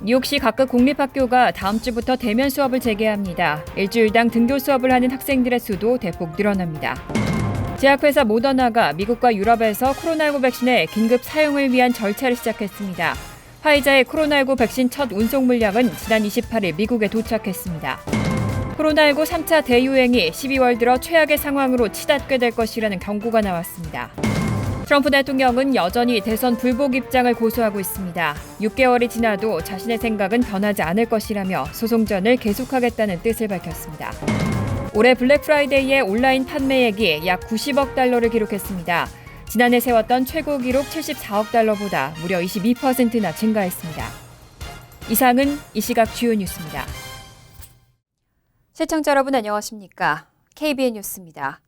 뉴욕시 각급 공립학교가 다음 주부터 대면 수업을 재개합니다. 일주일당 등교 수업을 하는 학생들의 수도 대폭 늘어납니다. 제약회사 모더나가 미국과 유럽에서 코로나19 백신의 긴급 사용을 위한 절차를 시작했습니다. 화이자의 코로나19 백신 첫 운송 물량은 지난 28일 미국에 도착했습니다. 코로나19 3차 대유행이 12월 들어 최악의 상황으로 치닫게 될 것이라는 경고가 나왔습니다. 트럼프 대통령은 여전히 대선 불복 입장을 고수하고 있습니다. 6개월이 지나도 자신의 생각은 변하지 않을 것이라며 소송전을 계속하겠다는 뜻을 밝혔습니다. 올해 블랙 프라이데이의 온라인 판매액이 약 90억 달러를 기록했습니다. 지난해 세웠던 최고 기록 74억 달러보다 무려 22%나 증가했습니다. 이상은 이 시각 주요 뉴스입니다. 시청자 여러분 안녕하십니까? KBN 뉴스입니다.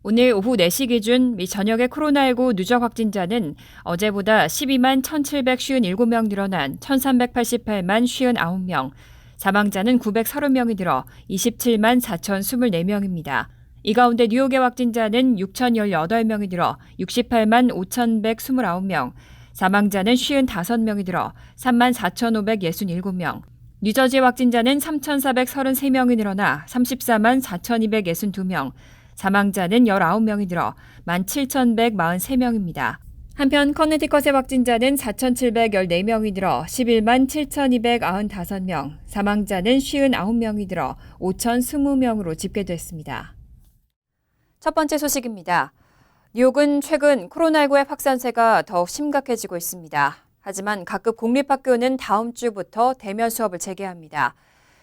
오늘 오후 4시 기준 미 전역의 코로나19 누적 확진자는 어제보다 12만 1,757명 늘어난 1,388만 59명, 사망자는 930명이 늘어 27만 4,024명입니다. 이 가운데 뉴욕의 확진자는 6,018명이 늘어 68만 5,129명, 사망자는 55명이 들어 3만 4,567명, 뉴저지 확진자는 3,433명이 늘어나 34만 4,262명, 사망자는 19명이 들어 17,143명입니다. 한편 커네티컷의 확진자는 4,714명이 들어 11만 7,295명, 사망자는 59명이 들어 5,020명으로 집계됐습니다. 첫 번째 소식입니다. 뉴욕은 최근 코로나19의 확산세가 더욱 심각해지고 있습니다. 하지만 각급 공립학교는 다음 주부터 대면 수업을 재개합니다.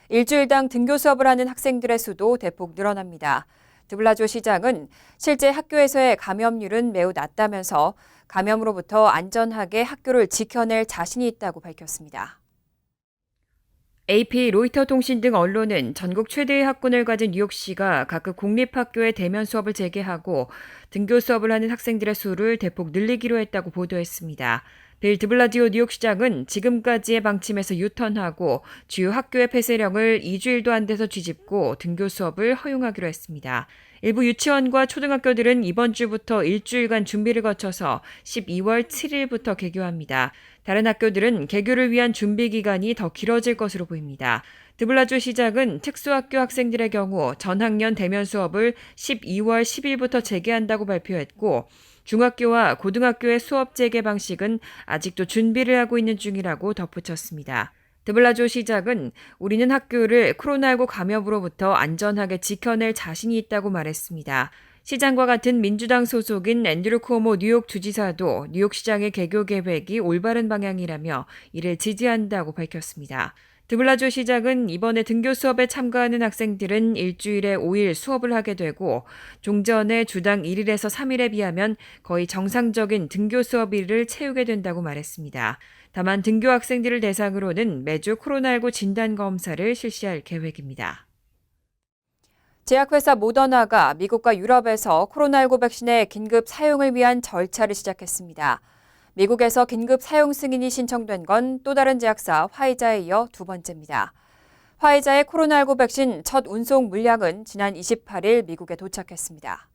일주일당 등교 수업을 하는 학생들의 수도 대폭 늘어납니다. 드블라조 시장은 실제 학교에서의 감염률은 매우 낮다면서 감염으로부터 안전하게 학교를 지켜낼 자신이 있다고 밝혔습니다. AP, 로이터 통신 등 언론은 전국 최대의 학군을 가진 뉴욕시가 각급 공립학교의 대면 수업을 재개하고 등교 수업을 하는 학생들의 수를 대폭 늘리기로 했다고 보도했습니다. 빌 드블라지오 뉴욕시장은 지금까지의 방침에서 유턴하고 주요 학교의 폐쇄령을 2주일도 안 돼서 뒤집고 등교 수업을 허용하기로 했습니다. 일부 유치원과 초등학교들은 이번 주부터 일주일간 준비를 거쳐서 12월 7일부터 개교합니다. 다른 학교들은 개교를 위한 준비 기간이 더 길어질 것으로 보입니다. 드블라주 시장은 특수학교 학생들의 경우 전학년 대면 수업을 12월 10일부터 재개한다고 발표했고 중학교와 고등학교의 수업 재개 방식은 아직도 준비를 하고 있는 중이라고 덧붙였습니다. 드블라조 시장은 우리는 학교를 코로나19 감염으로부터 안전하게 지켜낼 자신이 있다고 말했습니다. 시장과 같은 민주당 소속인 앤드류 쿠오모 뉴욕 주지사도 뉴욕시장의 개교 계획이 올바른 방향이라며 이를 지지한다고 밝혔습니다. 드블라조 시장은 이번에 등교 수업에 참가하는 학생들은 일주일에 5일 수업을 하게 되고 종전에 주당 1일에서 3일에 비하면 거의 정상적인 등교 수업일을 채우게 된다고 말했습니다. 다만 등교 학생들을 대상으로는 매주 코로나19 진단검사를 실시할 계획입니다. 제약회사 모더나가 미국과 유럽에서 코로나19 백신의 긴급 사용을 위한 절차를 시작했습니다. 미국에서 긴급 사용 승인이 신청된 건 또 다른 제약사 화이자에 이어 두 번째입니다. 화이자의 코로나19 백신 첫 운송 물량은 지난 28일 미국에 도착했습니다.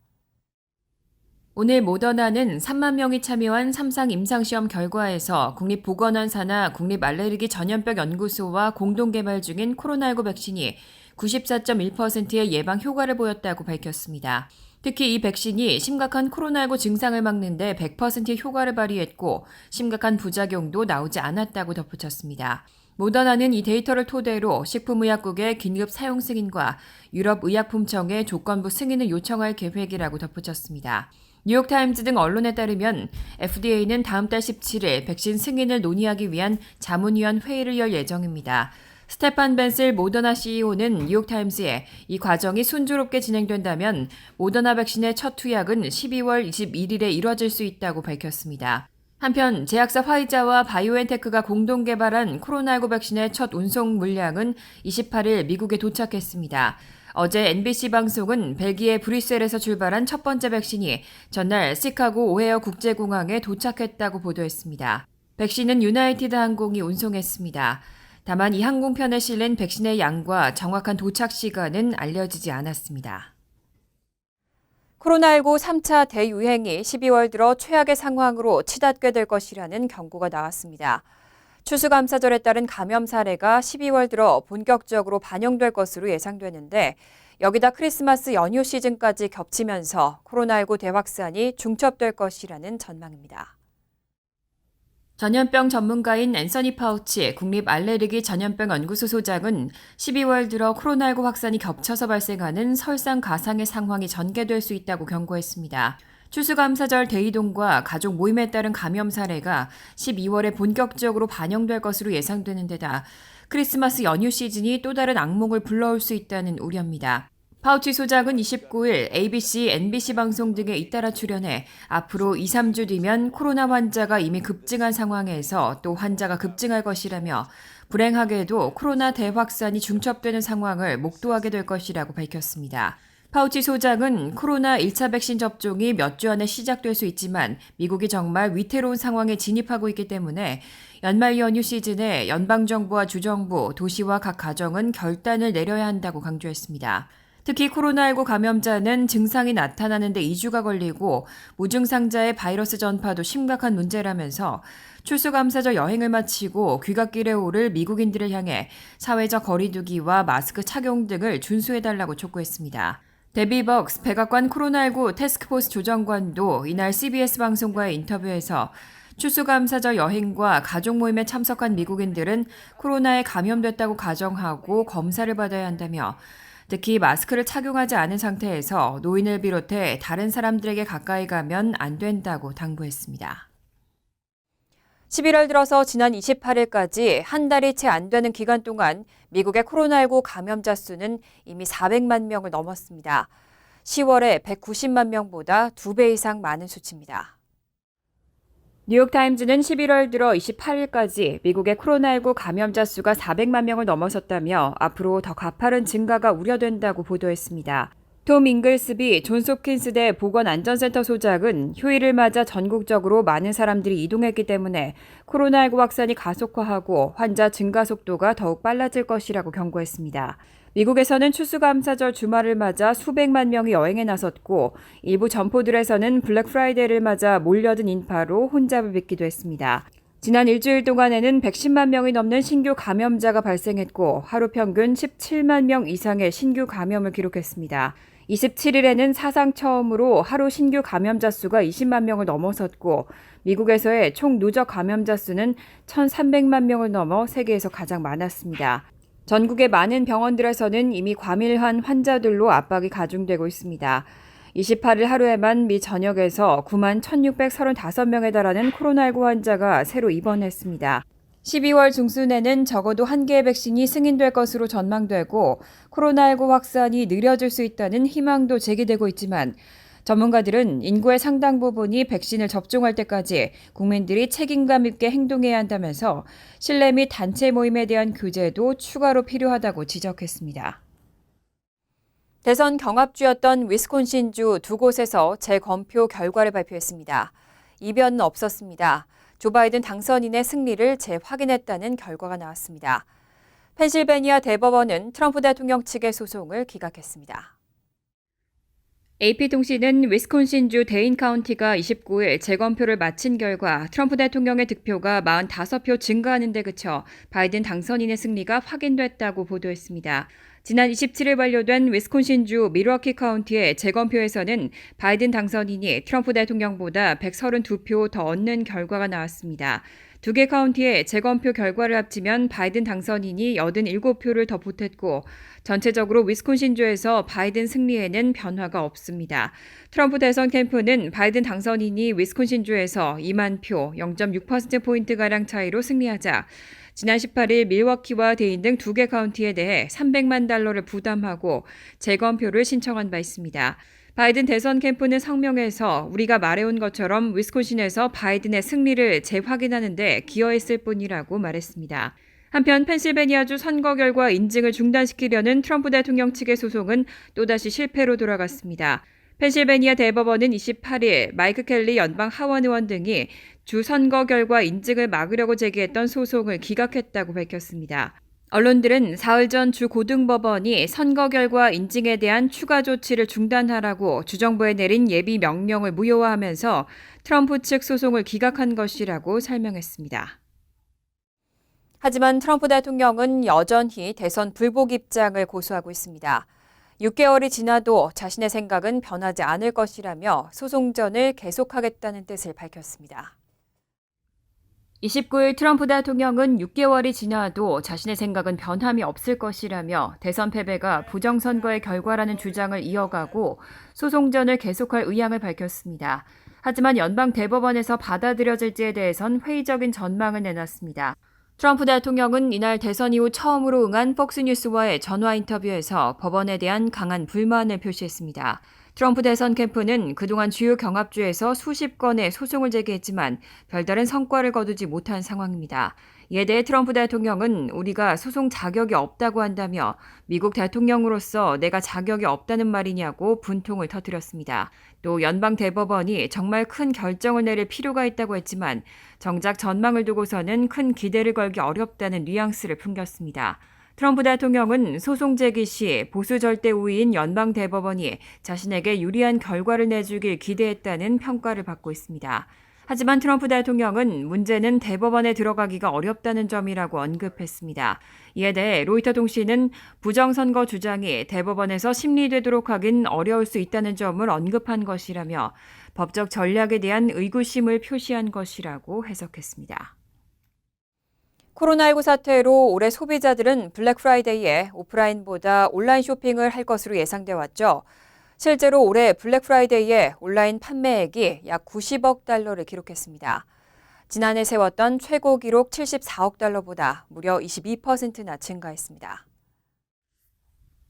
오늘 모더나는 3만 명이 참여한 3상 임상시험 결과에서 국립보건원사나 국립알레르기 전염병 연구소와 공동 개발 중인 코로나19 백신이 94.1%의 예방 효과를 보였다고 밝혔습니다. 특히 이 백신이 심각한 코로나19 증상을 막는 데 100%의 효과를 발휘했고 심각한 부작용도 나오지 않았다고 덧붙였습니다. 모더나는 이 데이터를 토대로 식품의약국의 긴급 사용 승인과 유럽의약품청의 조건부 승인을 요청할 계획이라고 덧붙였습니다. 뉴욕타임즈 등 언론에 따르면 FDA는 다음 달 17일 백신 승인을 논의하기 위한 자문위원 회의를 열 예정입니다. 스테판 벤슬 모더나 CEO는 뉴욕타임스에 이 과정이 순조롭게 진행된다면 모더나 백신의 첫 투약은 12월 21일에 이뤄질 수 있다고 밝혔습니다. 한편 제약사 화이자와 바이오엔테크가 공동 개발한 코로나19 백신의 첫 운송 물량은 28일 미국에 도착했습니다. 어제 NBC 방송은 벨기에 브뤼셀에서 출발한 첫 번째 백신이 전날 시카고 오헤어 국제공항에 도착했다고 보도했습니다. 백신은 유나이티드 항공이 운송했습니다. 다만 이 항공편에 실린 백신의 양과 정확한 도착 시간은 알려지지 않았습니다. 코로나19 3차 대유행이 12월 들어 최악의 상황으로 치닫게 될 것이라는 경고가 나왔습니다. 추수감사절에 따른 감염 사례가 12월 들어 본격적으로 반영될 것으로 예상되는데 여기다 크리스마스 연휴 시즌까지 겹치면서 코로나19 대확산이 중첩될 것이라는 전망입니다. 전염병 전문가인 앤서니 파우치 국립알레르기 전염병 연구소 소장은 12월 들어 코로나19 확산이 겹쳐서 발생하는 설상가상의 상황이 전개될 수 있다고 경고했습니다. 추수감사절 대이동과 가족 모임에 따른 감염 사례가 12월에 본격적으로 반영될 것으로 예상되는 데다 크리스마스 연휴 시즌이 또 다른 악몽을 불러올 수 있다는 우려입니다. 파우치 소장은 29일 ABC, NBC 방송 등에 잇따라 출연해 앞으로 2, 3주 뒤면 코로나 환자가 이미 급증한 상황에서 또 환자가 급증할 것이라며 불행하게도 코로나 대확산이 중첩되는 상황을 목도하게 될 것이라고 밝혔습니다. 파우치 소장은 코로나 1차 백신 접종이 몇 주 안에 시작될 수 있지만 미국이 정말 위태로운 상황에 진입하고 있기 때문에 연말 연휴 시즌에 연방정부와 주정부, 도시와 각 가정은 결단을 내려야 한다고 강조했습니다. 특히 코로나19 감염자는 증상이 나타나는데 2주가 걸리고 무증상자의 바이러스 전파도 심각한 문제라면서 추수감사절 여행을 마치고 귀갓길에 오를 미국인들을 향해 사회적 거리두기와 마스크 착용 등을 준수해달라고 촉구했습니다. 데비 벅스 백악관 코로나19 태스크포스 조정관도 이날 CBS 방송과의 인터뷰에서 추수감사절 여행과 가족 모임에 참석한 미국인들은 코로나에 감염됐다고 가정하고 검사를 받아야 한다며 특히 마스크를 착용하지 않은 상태에서 노인을 비롯해 다른 사람들에게 가까이 가면 안 된다고 당부했습니다. 11월 들어서 지난 28일까지 한 달이 채 안 되는 기간 동안 미국의 코로나19 감염자 수는 이미 400만 명을 넘었습니다. 10월에 190만 명보다 2배 이상 많은 수치입니다. 뉴욕타임즈는 11월 들어 28일까지 미국의 코로나19 감염자 수가 400만 명을 넘어섰다며 앞으로 더 가파른 증가가 우려된다고 보도했습니다. 톰 잉글스비 존스홉킨스대 보건안전센터 소장은 휴일을 맞아 전국적으로 많은 사람들이 이동했기 때문에 코로나19 확산이 가속화하고 환자 증가 속도가 더욱 빨라질 것이라고 경고했습니다. 미국에서는 추수감사절 주말을 맞아 수백만 명이 여행에 나섰고 일부 점포들에서는 블랙 프라이데이를 맞아 몰려든 인파로 혼잡을 빚기도 했습니다. 지난 일주일 동안에는 110만 명이 넘는 신규 감염자가 발생했고 하루 평균 17만 명 이상의 신규 감염을 기록했습니다. 27일에는 사상 처음으로 하루 신규 감염자 수가 20만 명을 넘어섰고 미국에서의 총 누적 감염자 수는 1,300만 명을 넘어 세계에서 가장 많았습니다. 전국의 많은 병원들에서는 이미 과밀한 환자들로 압박이 가중되고 있습니다. 28일 하루에만 미 전역에서 9만 1,635명에 달하는 코로나19 환자가 새로 입원했습니다. 12월 중순에는 적어도 1개의 백신이 승인될 것으로 전망되고 코로나19 확산이 느려질 수 있다는 희망도 제기되고 있지만 전문가들은 인구의 상당 부분이 백신을 접종할 때까지 국민들이 책임감 있게 행동해야 한다면서 실내 및 단체 모임에 대한 규제도 추가로 필요하다고 지적했습니다. 대선 경합주였던 위스콘신주 두 곳에서 재검표 결과를 발표했습니다. 이변은 없었습니다. 조 바이든 당선인의 승리를 재확인했다는 결과가 나왔습니다. 펜실베니아 대법원은 트럼프 대통령 측의 소송을 기각했습니다. AP통신은 위스콘신주 데인 카운티가 29일 재검표를 마친 결과 트럼프 대통령의 득표가 45표 증가하는 데 그쳐 바이든 당선인의 승리가 확인됐다고 보도했습니다. 지난 27일 완료된 위스콘신주 밀워키 카운티의 재검표에서는 바이든 당선인이 트럼프 대통령보다 132표 더 얻는 결과가 나왔습니다. 두 개 카운티의 재검표 결과를 합치면 바이든 당선인이 87표를 더 보탰고 전체적으로 위스콘신주에서 바이든 승리에는 변화가 없습니다. 트럼프 대선 캠프는 바이든 당선인이 위스콘신주에서 2만 표, 0.6%포인트가량 차이로 승리하자 지난 18일 밀워키와 데인 등 두 개 카운티에 대해 $300만 부담하고 재검표를 신청한 바 있습니다. 바이든 대선 캠프는 성명에서 우리가 말해온 것처럼 위스콘신에서 바이든의 승리를 재확인하는 데 기여했을 뿐이라고 말했습니다. 한편 펜실베니아주 선거 결과 인증을 중단시키려는 트럼프 대통령 측의 소송은 또다시 실패로 돌아갔습니다. 펜실베니아 대법원은 28일 마이크 켈리 연방 하원 의원 등이 주 선거 결과 인증을 막으려고 제기했던 소송을 기각했다고 밝혔습니다. 언론들은 사흘 전 주 고등법원이 선거 결과 인증에 대한 추가 조치를 중단하라고 주정부에 내린 예비 명령을 무효화하면서 트럼프 측 소송을 기각한 것이라고 설명했습니다. 하지만 트럼프 대통령은 여전히 대선 불복 입장을 고수하고 있습니다. 6개월이 지나도 자신의 생각은 변하지 않을 것이라며 소송전을 계속하겠다는 뜻을 밝혔습니다. 29일 트럼프 대통령은 6개월이 지나도 자신의 생각은 변함이 없을 것이라며 대선 패배가 부정선거의 결과라는 주장을 이어가고 소송전을 계속할 의향을 밝혔습니다. 하지만 연방 대법원에서 받아들여질지에 대해선 회의적인 전망을 내놨습니다. 트럼프 대통령은 이날 대선 이후 처음으로 응한 폭스뉴스와의 전화 인터뷰에서 법원에 대한 강한 불만을 표시했습니다. 트럼프 대선 캠프는 그동안 주요 경합주에서 수십 건의 소송을 제기했지만 별다른 성과를 거두지 못한 상황입니다. 이에 대해 트럼프 대통령은 우리가 소송 자격이 없다고 한다며 미국 대통령으로서 내가 자격이 없다는 말이냐고 분통을 터뜨렸습니다. 또 연방 대법원이 정말 큰 결정을 내릴 필요가 있다고 했지만 정작 전망을 두고서는 큰 기대를 걸기 어렵다는 뉘앙스를 풍겼습니다. 트럼프 대통령은 소송 제기 시 보수 절대 우위인 연방 대법원이 자신에게 유리한 결과를 내주길 기대했다는 평가를 받고 있습니다. 하지만 트럼프 대통령은 문제는 대법원에 들어가기가 어렵다는 점이라고 언급했습니다. 이에 대해 로이터 통신은 부정선거 주장이 대법원에서 심리되도록 하긴 어려울 수 있다는 점을 언급한 것이라며 법적 전략에 대한 의구심을 표시한 것이라고 해석했습니다. 코로나19 사태로 올해 소비자들은 블랙 프라이데이에 오프라인보다 온라인 쇼핑을 할 것으로 예상돼 왔죠. 실제로 올해 블랙 프라이데이에 온라인 판매액이 약 90억 달러를 기록했습니다. 지난해 세웠던 최고 기록 74억 달러보다 무려 22%나 증가했습니다.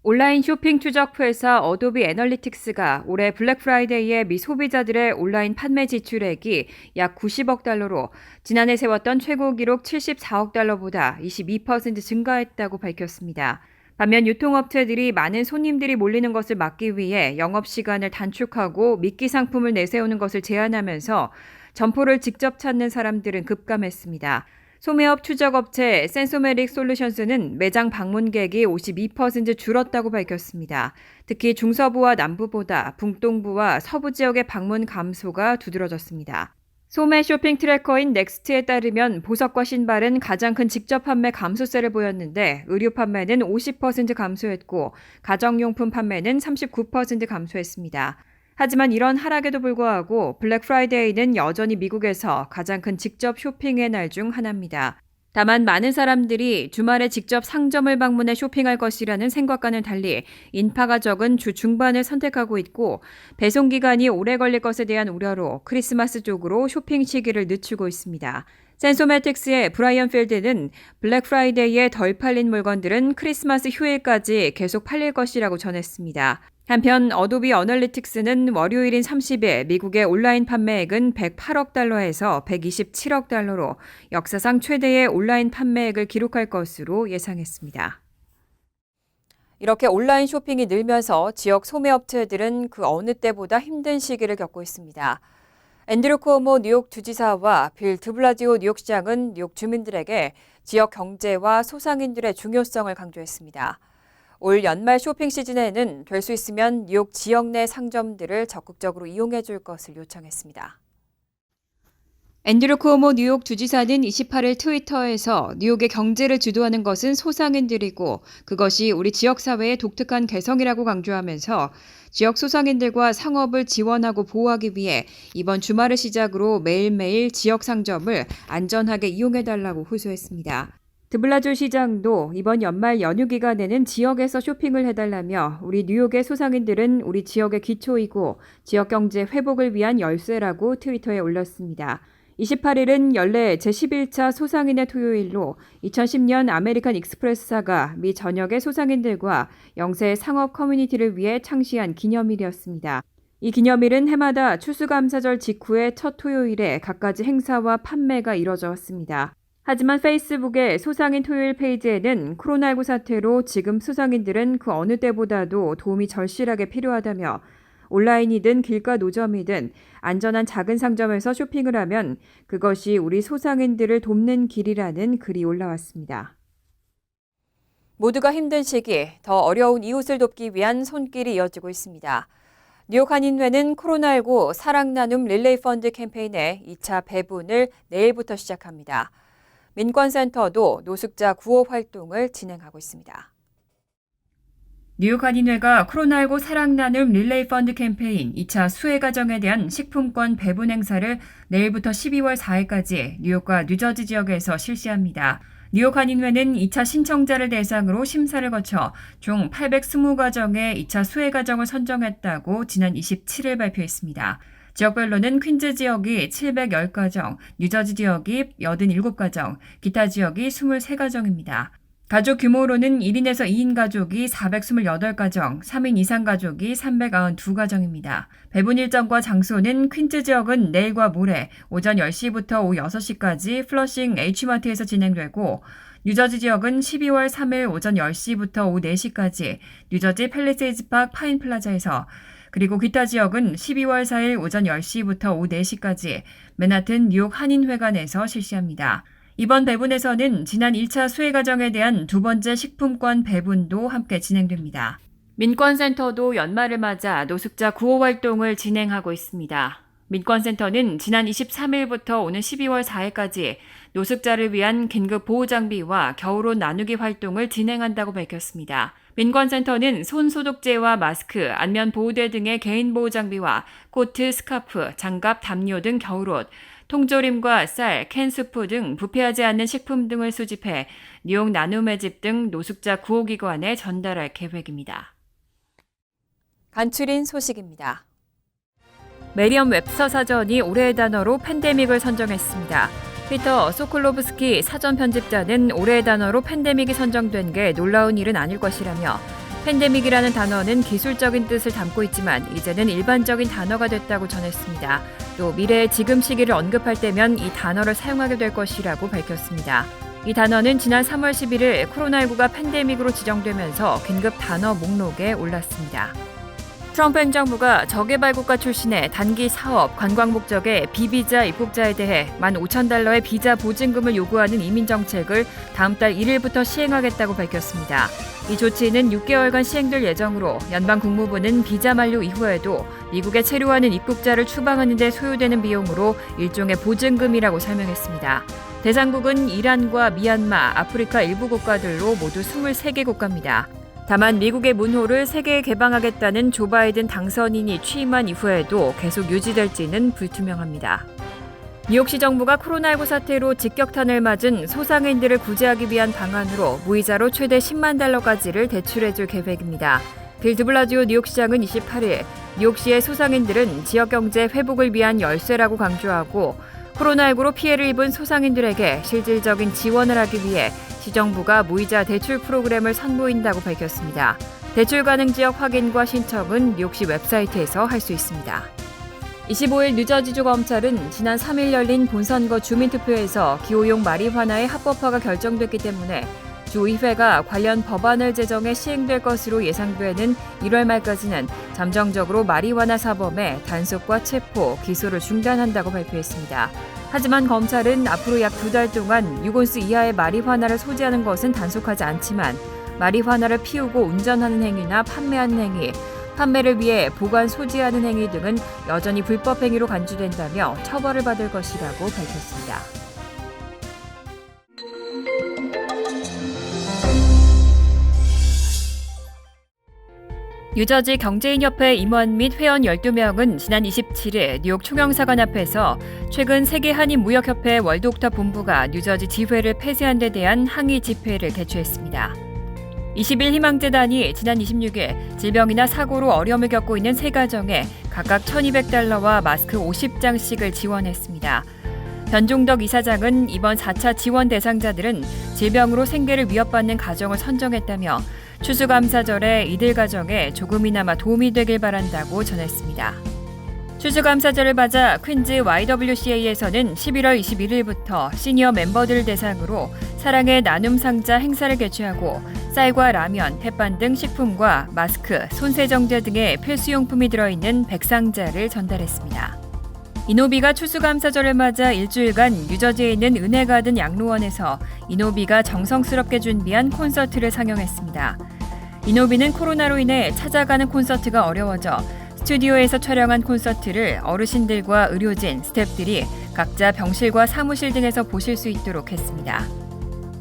온라인 쇼핑 추적 회사 어도비 애널리틱스가 올해 블랙 프라이데이에 미 소비자들의 온라인 판매 지출액이 약 90억 달러로 지난해 세웠던 최고 기록 74억 달러보다 22% 증가했다고 밝혔습니다. 반면 유통업체들이 많은 손님들이 몰리는 것을 막기 위해 영업시간을 단축하고 미끼 상품을 내세우는 것을 제한하면서 점포를 직접 찾는 사람들은 급감했습니다. 소매업 추적업체 센소메릭 솔루션스는 매장 방문객이 52% 줄었다고 밝혔습니다. 특히 중서부와 남부보다 북동부와 서부 지역의 방문 감소가 두드러졌습니다. 소매 쇼핑 트래커인 넥스트에 따르면 보석과 신발은 가장 큰 직접 판매 감소세를 보였는데 의류 판매는 50% 감소했고 가정용품 판매는 39% 감소했습니다. 하지만 이런 하락에도 불구하고 블랙 프라이데이는 여전히 미국에서 가장 큰 직접 쇼핑의 날 중 하나입니다. 다만 많은 사람들이 주말에 직접 상점을 방문해 쇼핑할 것이라는 생각과는 달리 인파가 적은 주 중반을 선택하고 있고 배송 기간이 오래 걸릴 것에 대한 우려로 크리스마스 쪽으로 쇼핑 시기를 늦추고 있습니다. 센소매틱스의 브라이언 필드는 블랙 프라이데이에 덜 팔린 물건들은 크리스마스 휴일까지 계속 팔릴 것이라고 전했습니다. 한편 어도비 애널리틱스는 월요일인 30일 미국의 온라인 판매액은 108억 달러에서 127억 달러로 역사상 최대의 온라인 판매액을 기록할 것으로 예상했습니다. 이렇게 온라인 쇼핑이 늘면서 지역 소매업체들은 그 어느 때보다 힘든 시기를 겪고 있습니다. 앤드류 쿠오모 뉴욕 주지사와 빌 드블라지오 뉴욕시장은 뉴욕 주민들에게 지역 경제와 소상인들의 중요성을 강조했습니다. 올 연말 쇼핑 시즌에는 될 수 있으면 뉴욕 지역 내 상점들을 적극적으로 이용해 줄 것을 요청했습니다. 앤드류 쿠오모 뉴욕 주지사는 28일 트위터에서 뉴욕의 경제를 주도하는 것은 소상인들이고 그것이 우리 지역사회의 독특한 개성이라고 강조하면서 지역 소상인들과 상업을 지원하고 보호하기 위해 이번 주말을 시작으로 매일매일 지역 상점을 안전하게 이용해달라고 호소했습니다. 드블라주 시장도 이번 연말 연휴 기간에는 지역에서 쇼핑을 해달라며 우리 뉴욕의 소상인들은 우리 지역의 기초이고 지역 경제 회복을 위한 열쇠라고 트위터에 올렸습니다. 28일은 연례 제11차 소상인의 토요일로 2010년 아메리칸 익스프레스사가 미 전역의 소상인들과 영세 상업 커뮤니티를 위해 창시한 기념일이었습니다. 이 기념일은 해마다 추수감사절 직후의 첫 토요일에 갖가지 행사와 판매가 이뤄져 왔습니다. 하지만 페이스북의 소상인 토요일 페이지에는 코로나19 사태로 지금 소상인들은 그 어느 때보다도 도움이 절실하게 필요하다며 온라인이든 길가 노점이든 안전한 작은 상점에서 쇼핑을 하면 그것이 우리 소상인들을 돕는 길이라는 글이 올라왔습니다. 모두가 힘든 시기, 더 어려운 이웃을 돕기 위한 손길이 이어지고 있습니다. 뉴욕 한인회는 코로나19 사랑 나눔 릴레이 펀드 캠페인의 2차 배분을 내일부터 시작합니다. 민권센터도 노숙자 구호 활동을 진행하고 있습니다. 뉴욕 한인회가 코로나19 사랑 나눔 릴레이 펀드 캠페인 2차 수혜 가정에 대한 식품권 배분 행사를 내일부터 12월 4일까지 뉴욕과 뉴저지 지역에서 실시합니다. 뉴욕 한인회는 2차 신청자를 대상으로 심사를 거쳐 총 820가정의 2차 수혜 가정을 선정했다고 지난 27일 발표했습니다. 지역별로는 퀸즈 지역이 710가정, 뉴저지 지역이 87가정, 기타 지역이 23가정입니다. 가족 규모로는 1인에서 2인 가족이 428가정, 3인 이상 가족이 392가정입니다. 배분 일정과 장소는 퀸즈 지역은 내일과 모레 오전 10시부터 오후 6시까지 플러싱 H마트에서 진행되고 뉴저지 지역은 12월 3일 오전 10시부터 오후 4시까지 뉴저지 팰리세이즈 팍 파인 플라자에서 그리고 기타 지역은 12월 4일 오전 10시부터 오후 4시까지 맨하튼 뉴욕 한인회관에서 실시합니다. 이번 배분에서는 지난 1차 수혜 가정에 대한 두 번째 식품권 배분도 함께 진행됩니다. 민권센터도 연말을 맞아 노숙자 구호 활동을 진행하고 있습니다. 민권센터는 지난 23일부터 오는 12월 4일까지 노숙자를 위한 긴급 보호장비와 겨울옷 나누기 활동을 진행한다고 밝혔습니다. 민권센터는 손소독제와 마스크, 안면보호대 등의 개인보호장비와 코트, 스카프, 장갑, 담요 등 겨울옷, 통조림과 쌀, 캔수프 등 부패하지 않는 식품 등을 수집해 뉴욕 나눔의 집 등 노숙자 구호기관에 전달할 계획입니다. 간추린 소식입니다. 메리엄 웹서 사전이 올해의 단어로 팬데믹을 선정했습니다. 피터 소콜로브스키 사전 편집자는 올해의 단어로 팬데믹이 선정된 게 놀라운 일은 아닐 것이라며 팬데믹이라는 단어는 기술적인 뜻을 담고 있지만 이제는 일반적인 단어가 됐다고 전했습니다. 또 미래의 지금 시기를 언급할 때면 이 단어를 사용하게 될 것이라고 밝혔습니다. 이 단어는 지난 3월 11일 코로나19가 팬데믹으로 지정되면서 긴급 단어 목록에 올랐습니다. 트럼프 행정부가 저개발국가 출신의 단기 사업, 관광 목적의 비비자 입국자에 대해 $15,000의 비자 보증금을 요구하는 이민 정책을 다음 달 1일부터 시행하겠다고 밝혔습니다. 이 조치는 6개월간 시행될 예정으로 연방 국무부는 비자 만료 이후에도 미국에 체류하는 입국자를 추방하는 데 소요되는 비용으로 일종의 보증금이라고 설명했습니다. 대상국은 이란과 미얀마, 아프리카 일부 국가들로 모두 23개 국가입니다. 다만 미국의 문호를 세계에 개방하겠다는 조 바이든 당선인이 취임한 이후에도 계속 유지될지는 불투명합니다. 뉴욕시 정부가 코로나19 사태로 직격탄을 맞은 소상인들을 구제하기 위한 방안으로 무이자로 최대 $10만 달러까지를 대출해줄 계획입니다. 빌 드블라지오 뉴욕시장은 28일 뉴욕시의 소상인들은 지역경제 회복을 위한 열쇠라고 강조하고 코로나19로 피해를 입은 소상인들에게 실질적인 지원을 하기 위해 시정부가 무이자 대출 프로그램을 선보인다고 밝혔습니다. 대출 가능 지역 확인과 신청은 뉴욕시 웹사이트에서 할 수 있습니다. 25일 뉴저지주 검찰은 지난 3일 열린 본선거 주민투표에서 기호용 마리화나의 합법화가 결정됐기 때문에 주의회가 관련 법안을 제정해 시행될 것으로 예상되는 1월 말까지는 잠정적으로 마리화나 사범의 단속과 체포, 기소를 중단한다고 발표했습니다. 하지만 검찰은 앞으로 약 2달 동안 6온스 이하의 마리화나를 소지하는 것은 단속하지 않지만 마리화나를 피우고 운전하는 행위나 판매하는 행위, 판매를 위해 보관 소지하는 행위 등은 여전히 불법 행위로 간주된다며 처벌을 받을 것이라고 밝혔습니다. 뉴저지 경제인협회 임원 및 회원 12명은 지난 27일 뉴욕 총영사관 앞에서 최근 세계 한인 무역협회 월드옥타 본부가 뉴저지 지회를 폐쇄한 데 대한 항의 집회를 개최했습니다. 20일 희망재단이 지난 26일 질병이나 사고로 어려움을 겪고 있는 세 가정에 각각 $1,200와 마스크 50장씩을 지원했습니다. 변종덕 이사장은 이번 4차 지원 대상자들은 질병으로 생계를 위협받는 가정을 선정했다며 추수감사절에 이들 가정에 조금이나마 도움이 되길 바란다고 전했습니다. 추수감사절을 맞아 퀸즈 YWCA에서는 11월 21일부터 시니어 멤버들을 대상으로 사랑의 나눔 상자 행사를 개최하고 쌀과 라면, 햇반 등 식품과 마스크, 손세정제 등의 필수용품이 들어있는 백상자를 전달했습니다. 이노비가 추수감사절을 맞아 일주일간 뉴저지에 있는 은혜가든 양로원에서 이노비가 정성스럽게 준비한 콘서트를 상영했습니다. 이노비는 코로나로 인해 찾아가는 콘서트가 어려워져 스튜디오에서 촬영한 콘서트를 어르신들과 의료진, 스태프들이 각자 병실과 사무실 등에서 보실 수 있도록 했습니다.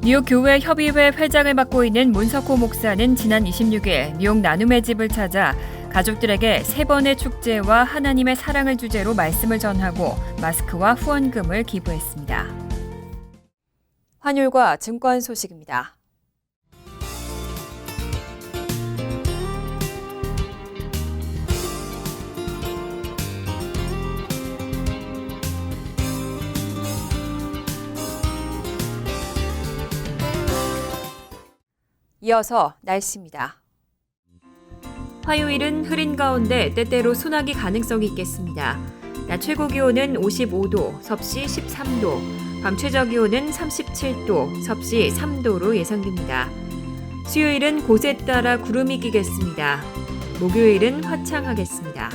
뉴욕 교회 협의회 회장을 맡고 있는 문석호 목사는 지난 26일 뉴욕 나눔의 집을 찾아 가족들에게 3번의 축제와 하나님의 사랑을 주제로 말씀을 전하고 마스크와 후원금을 기부했습니다. 환율과 증권 소식입니다. 이어서 날씨입니다. 화요일은 흐린 가운데 때때로 소나기 가능성이 있겠습니다. 낮 최고 기온은 55도, 섭씨 13도, 밤 최저 기온은 37도, 섭씨 3도로 예상됩니다. 수요일은 곳에 따라 구름이 끼겠습니다. 목요일은 화창하겠습니다.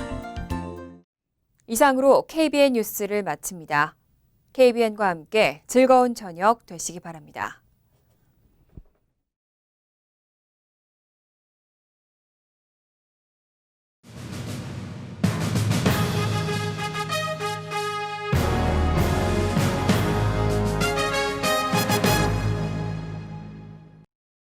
이상으로 KBN 뉴스를 마칩니다. KBN과 함께 즐거운 저녁 되시기 바랍니다.